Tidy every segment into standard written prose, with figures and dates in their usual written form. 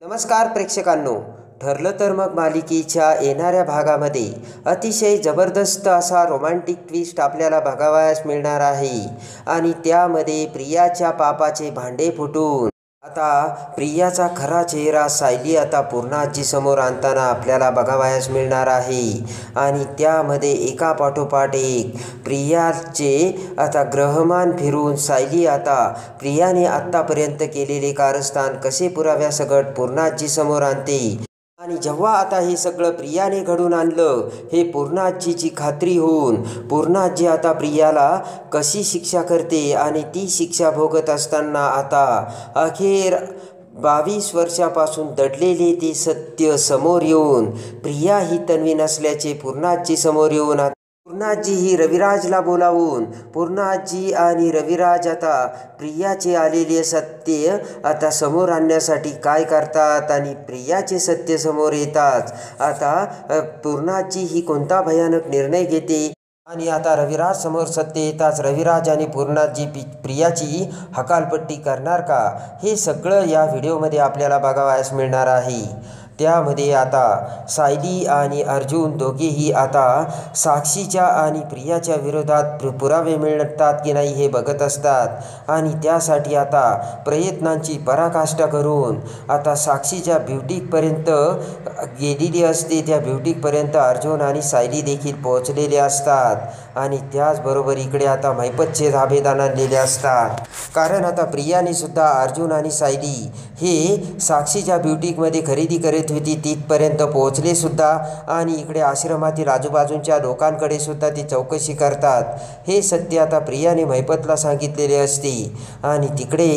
नमस्कार प्रेक्षकांनो, ठरलं तर मग मालिकेच्या येणाऱ्या भागामध्ये अतिशय जबरदस्त असा रोमॅन्टिक ट्विस्ट आपल्याला बघावयास मिळणार आहे आणि त्यामध्ये प्रियाच्या पापाचे भांडे फुटून आता प्रियाचा खरा चेहरा सायली आता पूर्णाजी समोर आणताना आपल्याला बघावयास मिळणार आहे आणि त्यामध्ये एका पाठोपाठ एक प्रियाचे आता ग्रहमान फिरून सायली आता प्रियाने आत्तापर्यंत केलेले कारस्थान कसे पुराव्यासकट पूर्णाजी समोर आणते आणि जेव्हा आता हे सगळं प्रियाने घडून आणलं हे पूर्णाजीची खात्री होऊन पूर्णाजी आता प्रियाला कशी शिक्षा करते आणि ती शिक्षा भोगत असताना आता अखेर 22 वर्षापासून दडलेले ते सत्य समोर येऊन प्रिया ही तन्वी नसल्याचे पूर्णाजी समोर येऊन पूर्णाजी ही रविराजला बोलावून पूर्णाजी आणि रविराज आता प्रियाचे आलेले सत्य आता समोर आणण्यासाठी काय करतात आणि प्रियाचे सत्य समोर येताच आता पूर्णाजी ही कोणता भयानक निर्णय घेते आणि आता रविराज समोर सत्य येताच रविराज आणि पूर्णाजी प्रियाची हकालपट्टी करणार का, हे सगळं या व्हिडिओमध्ये आपल्याला बघावयास मिळणार आहे। त्यामध्ये आता सायली आणि अर्जुन दोघेही आता साक्षीच्या आणि प्रियाच्या विरोधात पुरावे मिळतात की नाही हे बघत असतात आणि त्यासाठी आता प्रयत्नांची पराकाष्ठा करून आता साक्षीच्या ब्युटीकपर्यंत गेलेली असते। त्या ब्युटीकपर्यंत अर्जुन आणि सायली देखील पोहोचलेले असतात आणि त्याचबरोबर इकडे आता मैपतचे धाबेदार आणलेले असतात, कारण आता प्रियाने सुद्धा अर्जुन आणि सायली हे साक्षीच्या ब्युटीकमध्ये खरेदी करत होती तिथपर्यंत पोहोचले सुद्धा आणि इकडे आश्रमातील आजूबाजूच्या लोकांकडे सुद्धा ती चौकशी करतात। हे सत्य आता प्रियाने मैपतला सांगितलेले असते आणि तिकडे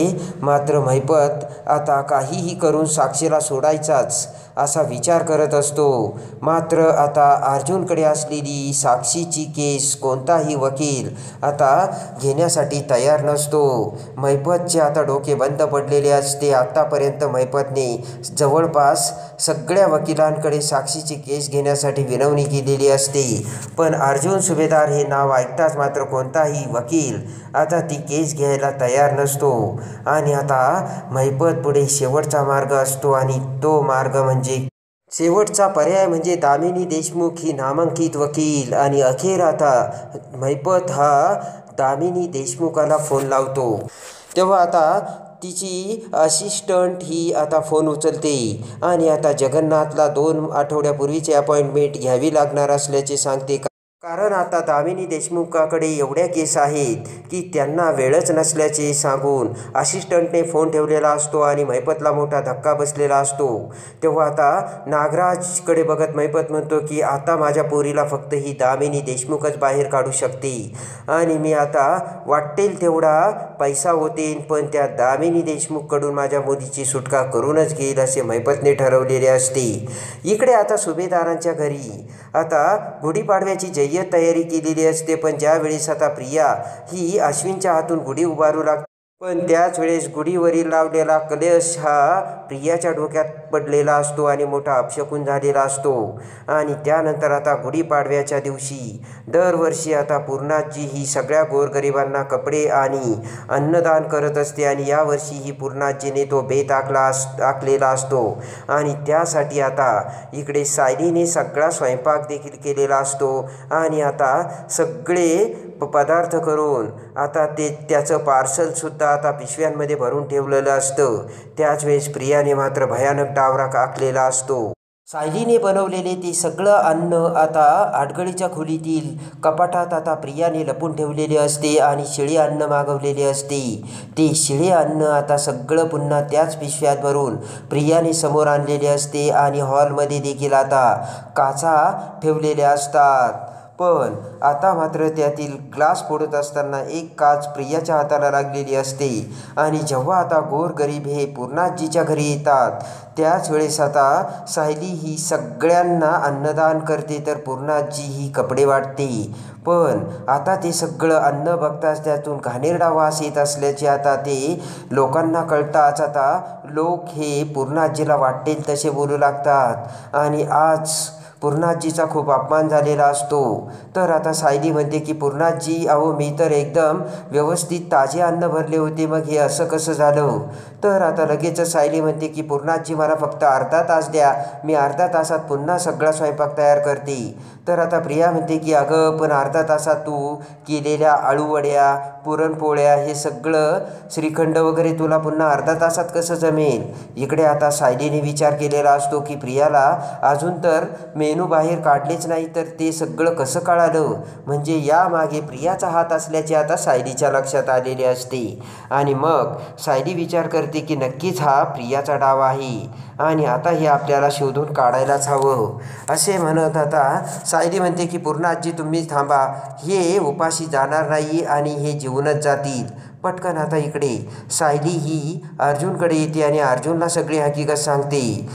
मात्र मैपत आता काहीही करून साक्षीला सोडायचाच असा विचार करत असतो। मात्र आता अर्जुनकडे असलेली साक्षीची केस कोणताही वकील आता घेण्यासाठी तयार नसतो। मैपतचे आता डोके बंद पडलेले असते। आत्तापर्यंत मैपतने जवळपास सगळ्या वकिलांकडे साक्षीची केस घेण्यासाठी विनवणी केलेली असते, पण अर्जुन सुभेदार हे नाव ऐकताच मात्र कोणताही वकील आता ती केस घ्यायला तयार नसतो आणि आता मैपत पुढे शेवटचा मार्ग असतो आणि तो मार्ग म्हणजे शेवटचा पर्याय म्हणजे दामिनी देशमुख ही नामांकित वकील आणि अखेर आता मैपत हा दामिनी देशमुखाला फोन लावतो। तेव्हा आता तिची असिस्टंट ही आता फोन उचलते आणि आता जगन्नाथला 2 आठवड्यापूर्वीची अपॉइंटमेंट घ्यावी लागणार असल्याचे सांगते, कारण आता दामिनी देशमुखाकडे एवढ्या केस आहेत की त्यांना वेळच नसल्याचे सांगून असिस्टंटने फोन ठेवलेला असतो आणि मैपतला मोठा धक्का बसलेला असतो। तेव्हा आता नागराजकडे बघत मैपत म्हणतो की आता माझ्या पोरीला फक्त ही दामिनी देशमुखच बाहेर काढू शकते आणि मी आता वाटेल तेवढा पैसा होतेन पण त्या दामिनी देशमुखकडून माझ्या मुलीची सुटका करूनच घेईल असे मैपतने ठरवलेले असते। इकडे आता सुभेदारांच्या घरी आता गुढीपाडव्याची जय्यत तयारी केलेली असते, पण ज्यावेळेस आता प्रिया ही अश्विनच्या हातून गुढी उभारू लागते पण त्याच वेळेस गुढीवरील लावलेला कलश हा प्रियाच्या डोक्यात पडलेला असतो आणि मोठा अपशकुन झालेला असतो। आणि त्यानंतर आता गुढीपाडव्याच्या दिवशी दरवर्षी आता पूर्णाजी ही सगळ्या गोरगरिबांना कपडे आणि अन्नदान करत असते आणि यावर्षी ही पूर्णाजीने तो बेत आखलेला असतो आणि त्यासाठी आता इकडे सायलीने सगळा स्वयंपाक देखील केलेला असतो आणि आता सगळे पदार्थ करून आता त्याचं पार्सलसुद्धा आता पिशव्यांमध्ये भरून ठेवलेलं असतं। त्याच वेळेस प्रियाने मात्र भयानक डावरा आखलेला असतो। सायलीने बनवलेले ते सगळं अन्न आता आडगळीच्या खोलीतील कपाटात आता प्रियाने लपून ठेवलेले असते आणि शिळे अन्न मागवलेले असते। ते शिळे अन्न आता सगळं पुन्हा त्याच पिशव्यात भरून प्रियाने समोर आणलेले असते आणि हॉलमध्ये देखील आता काचा ठेवलेल्या असतात, पण आता मात्र त्यातील ग्लास फोडत असताना एक काच प्रियाच्या हाताला लागलेली असते आणि जेव्हा आता गोरगरीब हे पूर्णाजीच्या घरी येतात त्याच वेळेस आता सायली ही सगळ्यांना अन्नदान करते तर पूर्णाजी ही कपडे वाटते, पण आता ते सगळं अन्न बघताच त्यातून घाणेरडा वास येत असल्याचे आता ते लोकांना कळताच आता लोक हे पूर्णाजीला वाटेल तसे बोलू लागतात आणि आज पूर्णाजीचा खूप अपमान झालेला असतो. तर आता सायली म्हणते की पूर्णाजी, अहो मी तर एकदम व्यवस्थित ताजे अन्न भरले होते, मग हे असं कसं झालं? तर आता लगेच सायली म्हणते की पूर्णाजी मला फक्त अर्धा तास द्या, मी अर्धा तासात पुन्हा सगळा स्वयंपाक तयार करते. तर आता प्रिया म्हणते की अगं पण अर्धा तासात तू केलेल्या अळूवड्या, पुरणपोळ्या, हे सगळं श्रीखंड वगैरे तुला पुन्हा अर्धा तासात कसं जमेल? इकडे आता सायलीने विचार केलेला असतो की प्रियाला अजून तर मेनू बाहेर काढलेच नाही, तर ते सगळं कसं कळालं? म्हणजे यामागे प्रियाचा हात असल्याचे आता सायलीच्या लक्षात आलेले असते. आणि मग सायली विचार करते की नक्कीच हा प्रियाचा डाव आहे आणि आता हे आपल्याला शोधून काढायलाच हवं. असे म्हणत आता सायली म्हणते की पूर्णाजी तुम्ही थांबा, हे उपाशी जाणार नाही आणि हे जीवनच जातील. पटकन आता इकडे सायली ही अर्जुनकडे येते आणि अर्जुनला सगळी हकीकत सांगते.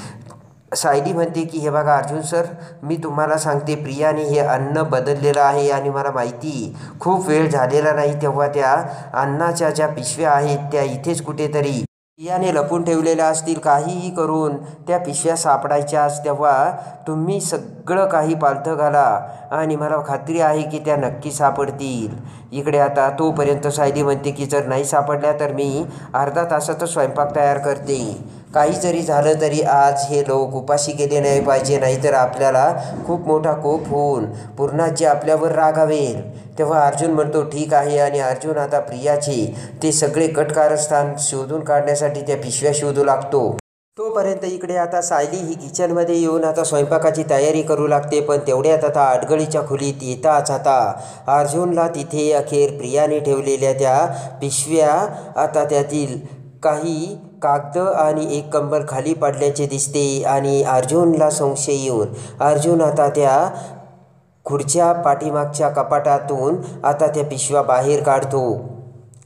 सायली म्हणते की हे बघा अर्जुन सर, मी तुम्हाला सांगते प्रियाने हे अन्न बदललेलं आहे आणि मला माहिती खूप वेळ झालेला नाही, तेव्हा त्या अन्नाच्या ज्या पिशव्या आहेत त्या इथेच कुठेतरी प्रियाने लपून ठेवलेल्या असतील. काहीही करून त्या पिशव्या सापडायच्याच, तेव्हा तुम्ही सगळं काही पालथं घाला आणि मला खात्री आहे की त्या नक्की सापडतील. इकडे आता तोपर्यंत सायली म्हणते की जर नाही सापडल्या तर मी अर्धा तासातच स्वयंपाक तयार करते. काही जरी झालं तरी आज हे लोक उपाशी गेले नाही पाहिजे, नाहीतर आपल्याला खूप मोठा कोप होऊन पूर्णाजी आपल्यावर रागावेल. तेव्हा अर्जुन म्हणतो ठीक आहे आणि अर्जुन आता प्रियाचे ते सगळे कटकारस्थान शोधून काढण्यासाठी त्या पिशव्या शोधू लागतो. तोपर्यंत इकडे आता सायली ही किचनमध्ये येऊन आता स्वयंपाकाची तयारी करू लागते. पण तेवढ्यात आता अडगळीच्या खोलीत येताच आता अर्जुनला तिथे अखेर प्रियाने ठेवलेल्या त्या पिशव्या, आता त्यातील काही कागद आणि एक कंबल खाली पडल्याचे दिसते आणि अर्जुनला संशय येऊन अर्जुन आता त्या खुर्च्या पाठीमागच्या कपाटातून आता त्या पिशव्या बाहेर काढतो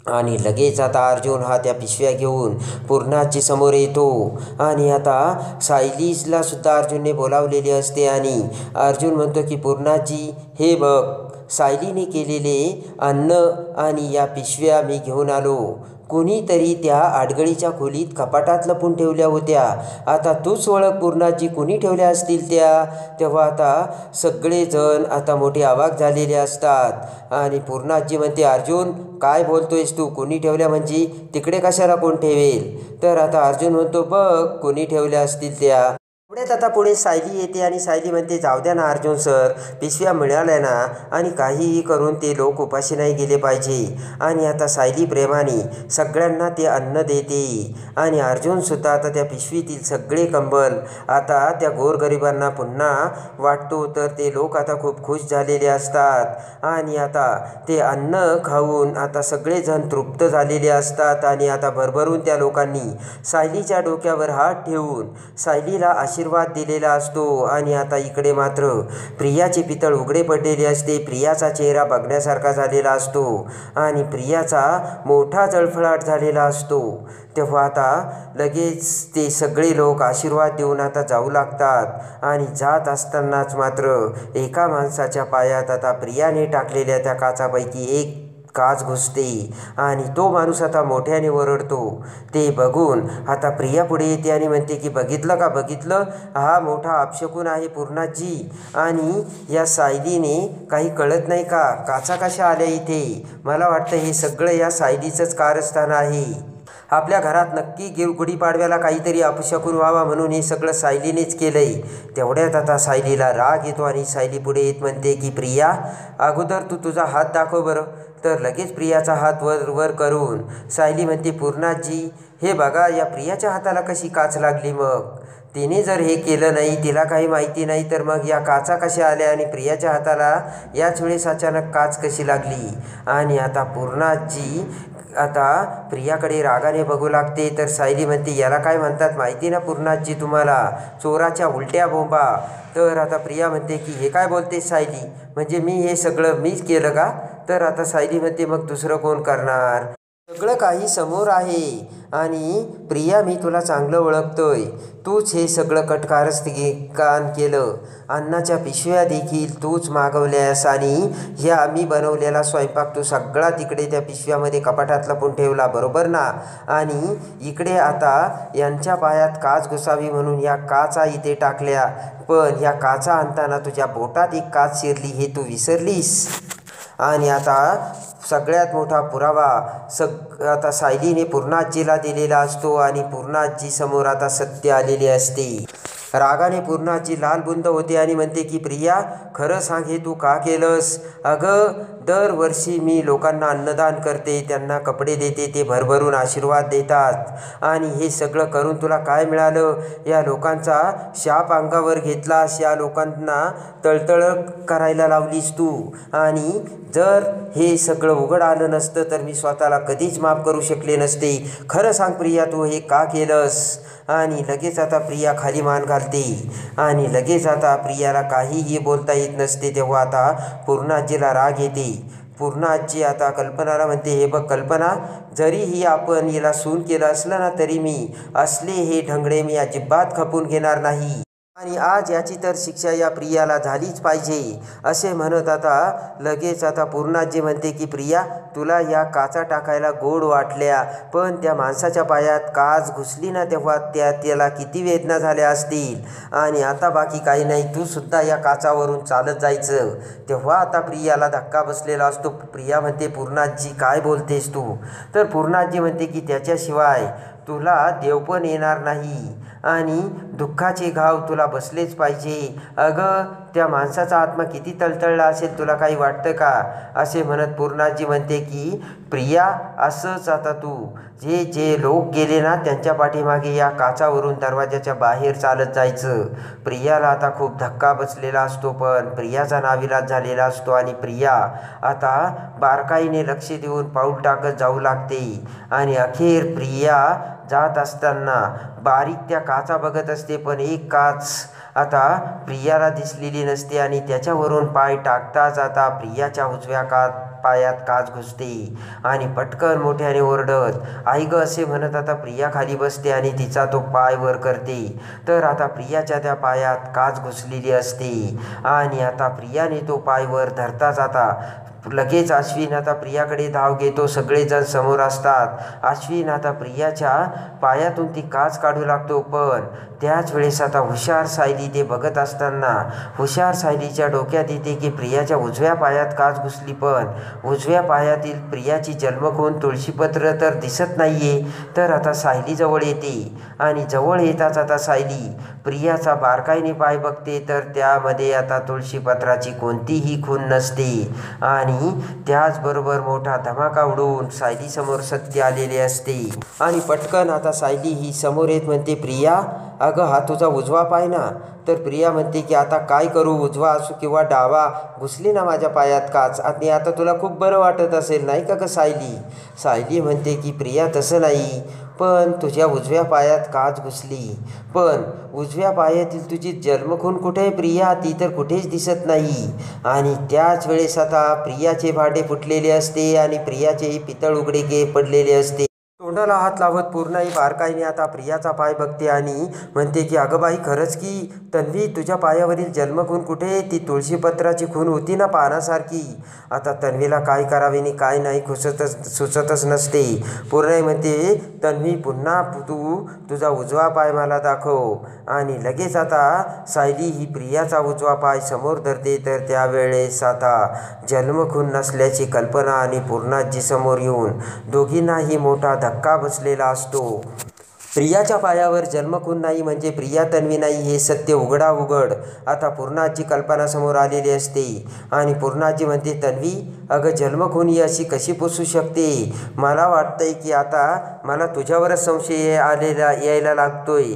आणि लगेच आता अर्जुन हा त्या पिशव्या घेऊन पूर्णाजी समोर येतो. आणि आता सायलीला सुद्धा अर्जुनने बोलावलेले असते आणि अर्जुन म्हणतो की पूर्णाजी हे बघ, सायलीने केलेले अन्न आणि या पिशव्या मी घेऊन आलो. कोणीतरी त्या अडगळीच्या खोलीत कपाटात लपून ठेवल्या होत्या. आता तूच ओळख पूर्णाजी, कोणी ठेवल्या असतील त्या? तेव्हा आता सगळेजण आता मोठे अवाक झालेले असतात आणि पूर्णाजी म्हणते अर्जुन काय बोलतोयस तू? कोणी ठेवल्या म्हणजे? तिकडे कशाला कोण ठेवेल? तर आता अर्जुन म्हणतो बघ कोणी ठेवल्या असतील त्या. एवढ्यात आता पुढे सायली येते आणि सायली म्हणते जाऊ द्या ना अर्जुन सर, पिशव्या मिळाल्या ना आणि काहीही करून ते लोक उपाशी नाही गेले पाहिजे. आणि आता सायली प्रेमाने सगळ्यांना ते अन्न देते आणि अर्जुनसुद्धा आता त्या पिशवीतील सगळे कंबल आता त्या गोरगरिबांना पुन्हा वाटतो. तर ते लोक आता खूप खुश झालेले असतात आणि आता ते अन्न खाऊन आता सगळेजण तृप्त झालेले असतात. आणि आता भरभरून त्या लोकांनी सायलीच्या डोक्यावर हात ठेवून सायलीला आशीर्वाद दिलेला असतो. आणि आता इकडे मात्र प्रियाचे पितळ उघडे पडलेले असते. प्रियाचा चेहरा बघण्यासारखा झालेला असतो आणि प्रियाचा मोठा जळफळाट झालेला असतो. तेव्हा आता लगेच ते सगळे लोक आशीर्वाद देऊन आता जाऊ लागतात आणि जात असतानाच मात्र एका माणसाच्या पायात आता प्रियाने टाकलेल्या त्या काचापैकी एक काच घुसते आणि तो माणूस आता मोठ्याने ओरडतो. ते बघून आता प्रिया पुढे येते आणि म्हणते की बघितलं का, बघितलं, हा मोठा अपशकुन आहे पूर्णाजी आणि या सायलीने काही कळत नाही का, काचा कशा आल्या इथे? मला वाटतं हे सगळं या सायलीचंच कारस्थान आहे. आपल्या घरात नक्की गुढीपाडव्याला काहीतरी अपशकुन व्हावा म्हणून हे सगळं सायलीनेच केलंय. तेवढ्यात आता सायलीला राग येतो आणि सायली पुढे येत म्हणते की प्रिया अगोदर तू तुझा हात दाखव बरं. तर लगेच प्रियाचा हात वर वर करून सायली म्हणते पूर्णाजी हे बघा या प्रियाच्या हाताला कशी काच लागली. मग तिने जर हे केलं नाही, तिला काही माहिती नाही, तर मग या काचा कशा आल्या आणि प्रियाच्या हाताला याच वेळेस अचानक काच कशी लागली? आणि आता पूर्णाजी आता प्रियाकडे रागाने बघू लागते. तर सायली म्हणते याला काय म्हणतात माहिती ना पूर्णाजी तुम्हाला, चोराच्या उलट्या बोंबा. तर आता प्रिया म्हणते की हे काय बोलते सायली, म्हणजे मी हे सगळं मीच केलं का? तर आता सायली म्हणते मग दुसरं कोण करणार? सगळं काही समोर आहे आणि प्रिया मी तुला चांगलं ओळखतोय. तूच हे सगळं कटकारस्थान केलं. अन्नाच्या पिशव्या देखील तूच मागवल्यास आणि ह्या मी बनवलेला स्वयंपाक तू सगळा तिकडे त्या पिशव्यामध्ये कपाटात लपून ठेवला, बरोबर ना? आणि इकडे आता यांच्या पायात काच घुसावी म्हणून या काचा इथे टाकल्या, पण ह्या काचा आणताना तुझ्या बोटात एक काच शिरली हे तू विसरलीस. आणि आता सगळ्यात मोठा पुरावा आता सायलीने पूर्णाजीला दिलेला असतो आणि पूर्णाजीसमोर आता सत्य आलेले असते. रागाने पूर्णाजी लालबुंद होते आणि म्हणते की प्रिया खरं सांग, हे तू का केलंस? अगं दरवर्षी मी लोकांना अन्नदान करते, त्यांना कपडे देते, ते भरभरून आशीर्वाद देतात आणि हे सगळं करून तुला काय मिळालं? या लोकांचा शाप अंगावर घेतलास, या लोकांना तळतळ करायला लावलीस तू. आणि जर हे सगळं उघड आलं नसतं तर मी स्वतःला कधीच माफ करू शकले नसते. खरं सांग प्रिया, तू हे का केलंस? आणि लगेच आता प्रिया खाली मान घालते आणि लगेच आता प्रियाला काहीही बोलता येत नसते. तेव्हा आता पूर्णाजीला राग येते. पूर्णाजी आता कल्पनाला म्हणते, हे बघ कल्पना, जरीही आपण हिला सून केलं असलं ना तरी मी असले हे ढंगडे मी अजिबात खपून घेणार नाही आणि आज याची तर शिक्षा या प्रियाला झालीच पाहिजे. असे म्हणत आता लगेच आता पूर्णाजी म्हणते की प्रिया तुला या काचा टाकायला गोड वाटल्या, पण त्या माणसाच्या पायात काच घुसली ना तेव्हा त्याला किती वेदना झाल्या असतील. आणि आता बाकी काही नाही, तू सुद्धा या काचावरून चालत जायचं. तेव्हा आता प्रियाला धक्का बसलेला असतो. प्रिया म्हणते पूर्णाजी काय बोलतेस तू? तर पूर्णाजी म्हणते की त्याच्याशिवाय तुला देव पण येणार नाही आणि दुःखाचे घाव तुला बसलेच पाहिजे. अगं त्या माणसाचा आत्मा किती तळतळला असेल, तुला काही वाटतं का? असे म्हणत पूर्णाजी म्हणते की प्रिया असंच आता तू जे लोक गेले ना त्यांच्या पाठीमागे या काचावरून दरवाजाच्या बाहेर चालत जायचं. प्रियाला आता खूप धक्का बसलेला असतो, पण प्रियाचा नाविलाज झालेला असतो आणि प्रिया आता बारकाईने लक्ष देऊन पाऊल टाकत जाऊ लागते. आणि अखेर प्रिया जात असताना बारीक त्या काचा बघत असते, पण एक काच आता प्रियाला दिसलेली नसते आणि त्याच्यावरून पाय टाकताच आता प्रियाच्या उजव्या पायात काच घुसते आणि पटकन मोठ्याने ओरडत आई ग असे म्हणत आता प्रिया खाली बसते आणि तिचा तो पाय वर करते. तर आता प्रियाच्या त्या पायात काच घुसलेली असते आणि आता प्रियाने तो पाय वर धरताच आता लगेच अश्विन आता प्रियाकडे धाव घेतो. सगळेजण समोर असतात. अश्विन आता प्रियाच्या पायातून ती काच काढू लागतो, पण त्याच वेळेस आता हुशार सायली ते बघत असताना हुशार सायलीच्या डोक्यात येते की प्रियाच्या उजव्या पायात काच घुसली, पण उजव्या पायातील प्रियाची जन्मखून तुळशीपत्र तर दिसत नाहीये. तर आता सायली जवळ येते आणि जवळ येताच आता सायली प्रियाचा बारकाईने पाय बघते, तर त्यामध्ये आता तुळशीपत्राची कोणतीही खूण नसते. आणि त्याचबरोबर मोठा धमाका उडून सायलीसमोर सत्य आलेले असते. आणि पटकन आता सायली ही समोर येत म्हणते प्रिया अगं हा तुझा उजवा पाय ना? तर प्रिया म्हणते की आता काय करू, उजवा असो किंवा डावा, घुसली ना माझ्या पायात काच आणि आता तुला खूप बरं वाटत असेल नाही का ग सायली? सायली म्हणते की प्रिया तसं नाही, पण तुझ्या उजव्या पायात काच घुसली, पण उजव्या पायातील तुझी जन्मखून कुठे आहे प्रिया? ती तर कुठेच दिसत नाही. आणि त्याच वेळेस आता प्रियाचे भांडे फुटलेले असते आणि प्रियाचे पितळ उघडे पडलेले असते. तोंडाला हात लावत पूर्णाई बारकाईने आता प्रियाचा पाय बघते आणि म्हणते की अगं बाई खरंच की तन्वी तुझ्या पायावरील जन्मखून कुठे? ती तुळशीपत्राची खूण होती ना पानासारखी. आता तन्वीला काय करावे आणि काय नाही सुचतच नसते. पूर्णाई म्हणते तन्वी पुन्हा तू तुझा उजवा पाय मला दाखव. आणि लगेच आता सायली ही प्रियाचा उजवा पाय समोर धरते. तर त्यावेळेस आता जन्मखून नसल्याची कल्पना आणि पूर्णाजी समोर येऊन दोघींनाही मोठा धक्का बसलेला असतो. प्रियाच्या पायावर जन्मखून नाही म्हणजे प्रिया तन्वी नाही हे सत्य उघडाउघड आता पूर्णाची कल्पनासमोर आलेली असते. आणि पूर्णाजी म्हणते तन्वी अगं जन्मखून ही अशी कशी पुसू शकते? मला वाटतंय की आता मला तुझ्यावरच संशय यायला लागतोय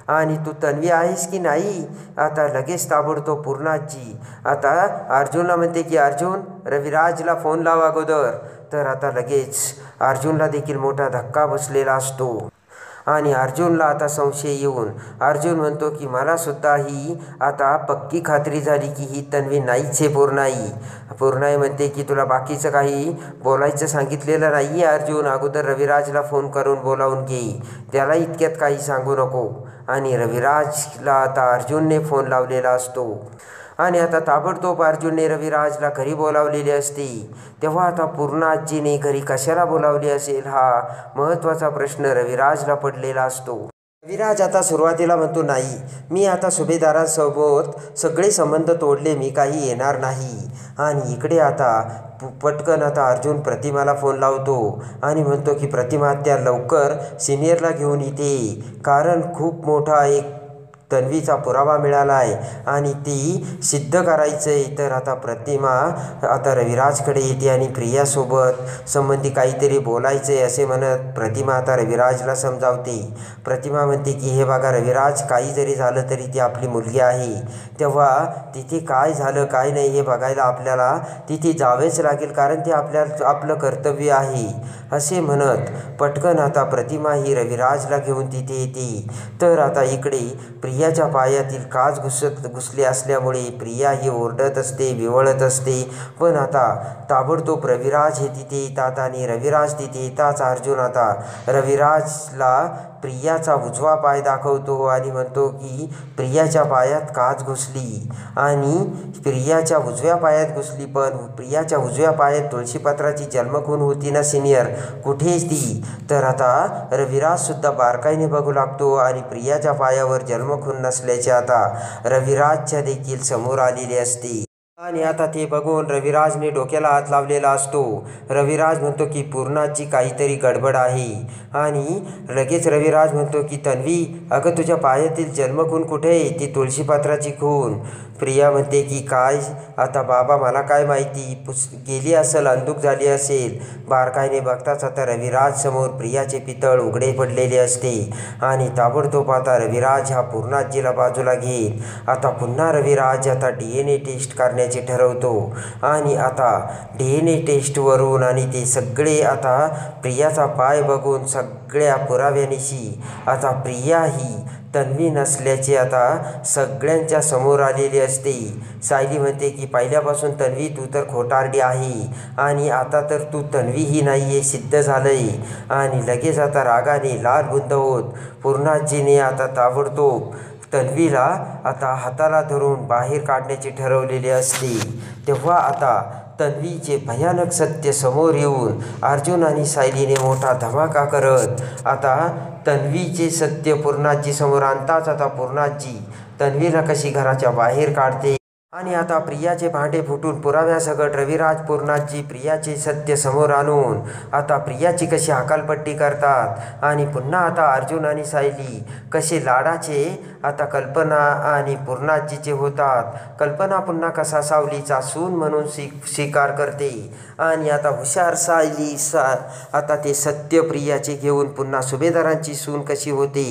आणि तू तन्वी आहेस की नाही? आता लगेच ताबडतोब पूर्णाजी आता अर्जुनला म्हणते की अर्जुन रविराजला फोन लाव अगोदर. तर आता लगेच अर्जुनला देखील मोठा धक्का बसलेला असतो आणि अर्जुनला आता संशय येऊन अर्जुन म्हणतो की मला सुद्धा ही आता पक्की खात्री झाली की ही तन्वी नाहीच आहे, पूर्णाई म्हणते की तुला बाकीचं काही बोलायचं सांगितलेलं नाही आहे अर्जुन, अगोदर रविराजला फोन करून बोलावून घे, त्याला इतक्यात काही सांगू नको. आणि रविराजला आता अर्जुनने फोन लावलेला असतो आणि आता ताबडतोब अर्जुनने रविराजला घरी बोलावलेले असते. तेव्हा आता पूर्णा आजीने घरी कशाला बोलावले असेल हा महत्त्वाचा प्रश्न रविराजला पडलेला असतो. रविराज आता सुरुवातीला म्हणतो नाही, मी आता सुभेदारांसोबत सगळे संबंध तोडले, मी काही येणार नाही. आणि इकडे आता पटकन आता अर्जुन प्रतिमाला फोन लावतो आणि म्हणतो की प्रतिमा त्या लवकर सिनियरला घेऊन येते, कारण खूप मोठा एक तन्वीचा पुरावा मिळाला आहे आणि ती सिद्ध करायचं आहे. तर आता प्रतिमा आता रविराजकडे येते आणि प्रियासोबत संबंधी काहीतरी बोलायचं आहे असे म्हणत प्रतिमा आता रविराजला समजावते. प्रतिमा म्हणते की हे बघा रविराज, काही जरी झालं तरी ती आपली मुलगी आहे, तेव्हा तिथे काय झालं काय नाही हे बघायला आपल्याला तिथे जावेच लागेल, कारण ते आपलं कर्तव्य आहे असे म्हणत पटकन आता प्रतिमा ही रविराजला घेऊन तिथे येते. तर आता इकडे प्रियाच्या पायातील काच घुसले असल्यामुळे प्रिया ही ओरडत असते, विवळत असते. पण आता ताबडतोब रविराज हे तिथे येतात आणि रविराज तिथे येताच अर्जुन आता रविराजला प्रियाचा उजवा पाय दाखवतो आणि म्हणतो की प्रियाच्या पायात काच घुसली आणि प्रियाच्या उजव्या पायात घुसली, पण प्रियाच्या उजव्या पायात तुळशीपत्राची जन्मखून होती ना सिनियर, कुठेच ती. तर आता रविराजसुद्धा बारकाईने बघू लागतो आणि प्रियाच्या पायावर जन्मखून नसल्याचे आता रविराजच्या देखील समोर आलेले असते. आणि आता ते बघून रविराजने डोक्याला हात लावलेला असतो. रविराज म्हणतो की पूर्णाची काहीतरी गडबड आहे आणि लगेच रविराज म्हणतो की तन्वी, अगं तुझ्या पायातील जन्मखून कुठे आहे, ती तुळशीपत्राची खून. प्रिया म्हणते की काय आता बाबा, मला काय माहिती, गेली असेल, अंधूक झाली असेल. बारकाईने बघताच आता रविराज समोर प्रियाचे पितळ उघडे पडलेले असते आणि ताबडतोब आता रविराज हा पूर्णाजीला बाजूला घेत आता पुन्हा रविराज आता DNA टेस्ट करण्याचे ठरवतो. आणि आता DNA टेस्टवरून आणि ते सगळे आता प्रियाचा पाय बघून सगळ्या पुराव्यानिशी आता प्रिया ही तन्वी नसल्याचे आता सगळ्यांच्या समोर आलेले असते. सायली म्हणते की पहिल्यापासून तन्वी तू तर खोटारडी आहे आणि आता तर तू तन्वीही नाही आहे, सिद्ध झालंय. आणि लगेच आता रागाने लाल बुंद होत पूर्णाजीने आता ताबडतोब तन्वीला आता हाताला धरून बाहेर काढण्याचे ठरवलेले असते. तेव्हा आता तन्वीचे भयानक सत्य समोर येऊन अर्जुन आणि सायलीने मोठा धमाका करत आता तन्वीचे सत्य पूर्णाजी समोर आणताच आता पूर्णाजी तन्वीला कशी घराच्या बाहेर काढते आणि आता प्रियाचे भांडे फुटून पुराव्यासकट रविराज पूर्णाजी प्रियाचे सत्य समोर आणून आता प्रियाची कशी हकालपट्टी करतात आणि पुन्हा आता अर्जुन आणि सायली कसे लाडाचे आता कल्पना आणि पूर्णाजीचे होतात. कल्पना पुन्हा कसा सावलीचा सून म्हणून स्वीकार करते आणि आता हुशार सायली आता ते सत्य प्रियाचे घेऊन पुन्हा सुभेदारांची सून कशी होते.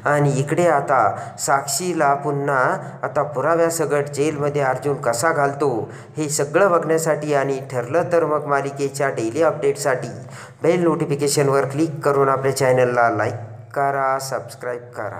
आणि इकडे आता साक्षीला पुन्हा आता पुराव्यासकट जेलमध्ये अर्जुन कसा घालतो हे सगळं बघण्यासाठी आणि ठरलं तर मग मालिकेच्या डेली अपडेटसाठी बेल नोटिफिकेशनवर क्लिक करून आपल्या चॅनलला लाईक करा, सबस्क्राईब करा.